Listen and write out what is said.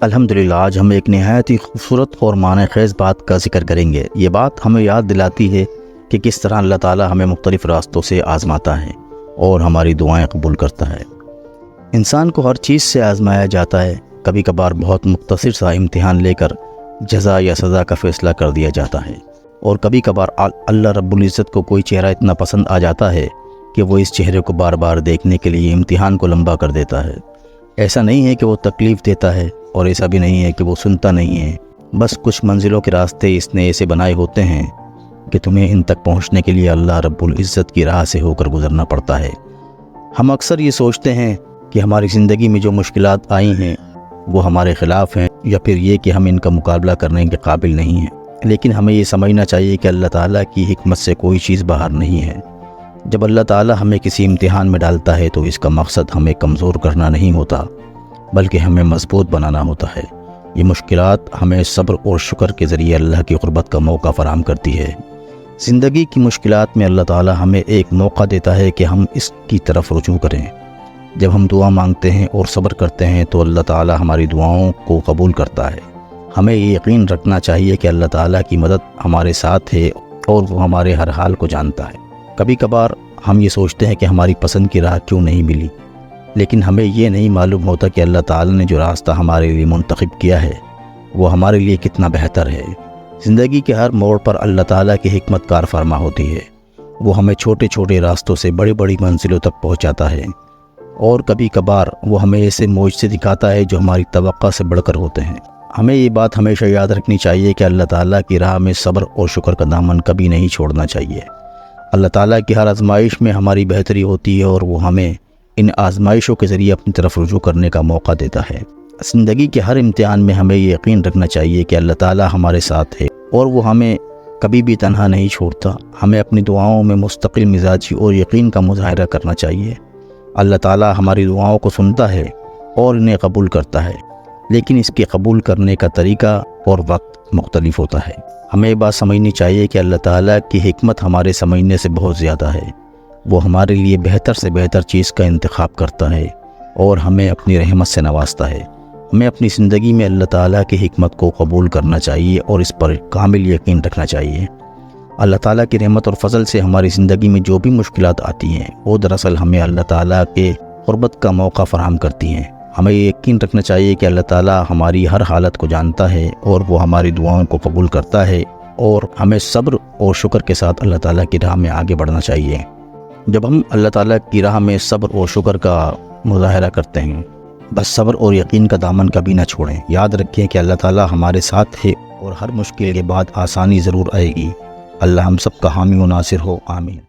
الحمدللہ آج ہم ایک نہایت ہی خوبصورت اور معنی خیز بات کا ذکر کریں گے۔ یہ بات ہمیں یاد دلاتی ہے کہ کس طرح اللہ تعالیٰ ہمیں مختلف راستوں سے آزماتا ہے اور ہماری دعائیں قبول کرتا ہے۔ انسان کو ہر چیز سے آزمایا جاتا ہے، کبھی کبھار بہت مختصر سا امتحان لے کر جزا یا سزا کا فیصلہ کر دیا جاتا ہے، اور کبھی کبھار اللہ رب العزت کو کوئی چہرہ اتنا پسند آ جاتا ہے کہ وہ اس چہرے کو بار بار دیکھنے کے لیے امتحان کو لمبا کر دیتا ہے۔ ایسا نہیں ہے کہ وہ تکلیف دیتا ہے، اور ایسا بھی نہیں ہے کہ وہ سنتا نہیں ہے، بس کچھ منزلوں کے راستے اس نے ایسے بنائے ہوتے ہیں کہ تمہیں ان تک پہنچنے کے لیے اللہ رب العزت کی راہ سے ہو کر گزرنا پڑتا ہے۔ ہم اکثر یہ سوچتے ہیں کہ ہماری زندگی میں جو مشکلات آئی ہیں وہ ہمارے خلاف ہیں، یا پھر یہ کہ ہم ان کا مقابلہ کرنے کے قابل نہیں ہیں، لیکن ہمیں یہ سمجھنا چاہیے کہ اللہ تعالیٰ کی حکمت سے کوئی چیز باہر نہیں ہے۔ جب اللہ تعالیٰ ہمیں کسی امتحان میں ڈالتا ہے تو اس کا مقصد ہمیں کمزور کرنا نہیں ہوتا، بلکہ ہمیں مضبوط بنانا ہوتا ہے۔ یہ مشکلات ہمیں صبر اور شکر کے ذریعے اللہ کی قربت کا موقع فراہم کرتی ہے۔ زندگی کی مشکلات میں اللہ تعالیٰ ہمیں ایک موقع دیتا ہے کہ ہم اس کی طرف رجوع کریں۔ جب ہم دعا مانگتے ہیں اور صبر کرتے ہیں تو اللہ تعالیٰ ہماری دعاؤں کو قبول کرتا ہے۔ ہمیں یہ یقین رکھنا چاہیے کہ اللہ تعالیٰ کی مدد ہمارے ساتھ ہے اور وہ ہمارے ہر حال کو جانتا ہے۔ کبھی کبھار ہم یہ سوچتے ہیں کہ ہماری پسند کی راہ کیوں نہیں ملی، لیکن ہمیں یہ نہیں معلوم ہوتا کہ اللہ تعالیٰ نے جو راستہ ہمارے لیے منتخب کیا ہے وہ ہمارے لیے کتنا بہتر ہے۔ زندگی کے ہر موڑ پر اللہ تعالیٰ کی حکمت کار فرما ہوتی ہے۔ وہ ہمیں چھوٹے چھوٹے راستوں سے بڑی بڑی منزلوں تک پہنچاتا ہے، اور کبھی کبھار وہ ہمیں ایسے معجزے دکھاتا ہے جو ہماری توقع سے بڑھ کر ہوتے ہیں۔ ہمیں یہ بات ہمیشہ یاد رکھنی چاہیے کہ اللہ تعالیٰ کی راہ میں صبر اور شکر کا دامن کبھی نہیں چھوڑنا چاہیے۔ اللہ تعالیٰ کی ہر آزمائش میں ہماری بہتری ہوتی ہے، اور وہ ہمیں ان آزمائشوں کے ذریعے اپنی طرف رجوع کرنے کا موقع دیتا ہے۔ زندگی کے ہر امتحان میں ہمیں یہ یقین رکھنا چاہیے کہ اللہ تعالیٰ ہمارے ساتھ ہے اور وہ ہمیں کبھی بھی تنہا نہیں چھوڑتا۔ ہمیں اپنی دعاؤں میں مستقل مزاجی اور یقین کا مظاہرہ کرنا چاہیے۔ اللہ تعالیٰ ہماری دعاؤں کو سنتا ہے اور انہیں قبول کرتا ہے، لیکن اس کے قبول کرنے کا طریقہ اور وقت مختلف ہوتا ہے۔ ہمیں یہ بات سمجھنی چاہیے کہ اللہ تعالیٰ کی حکمت ہمارے سمجھنے سے بہت زیادہ ہے۔ وہ ہمارے لیے بہتر سے بہتر چیز کا انتخاب کرتا ہے اور ہمیں اپنی رحمت سے نوازتا ہے۔ ہمیں اپنی زندگی میں اللہ تعالیٰ کی حکمت کو قبول کرنا چاہیے اور اس پر کامل یقین رکھنا چاہیے۔ اللہ تعالیٰ کی رحمت اور فضل سے ہماری زندگی میں جو بھی مشکلات آتی ہیں وہ دراصل ہمیں اللہ تعالیٰ کے قربت کا موقع فراہم کرتی ہیں۔ ہمیں یہ یقین رکھنا چاہیے کہ اللہ تعالیٰ ہماری ہر حالت کو جانتا ہے اور وہ ہماری دعاؤں کو قبول کرتا ہے، اور ہمیں صبر اور شکر کے ساتھ اللہ تعالیٰ کی راہ میں آگے بڑھنا چاہیے۔ جب ہم اللہ تعالیٰ کی راہ میں صبر اور شکر کا مظاہرہ کرتے ہیں، بس صبر اور یقین کا دامن کبھی نہ چھوڑیں۔ یاد رکھیں کہ اللہ تعالیٰ ہمارے ساتھ ہے اور ہر مشکل کے بعد آسانی ضرور آئے گی۔ اللہ ہم سب کا حامی و ناصر ہو، آمین۔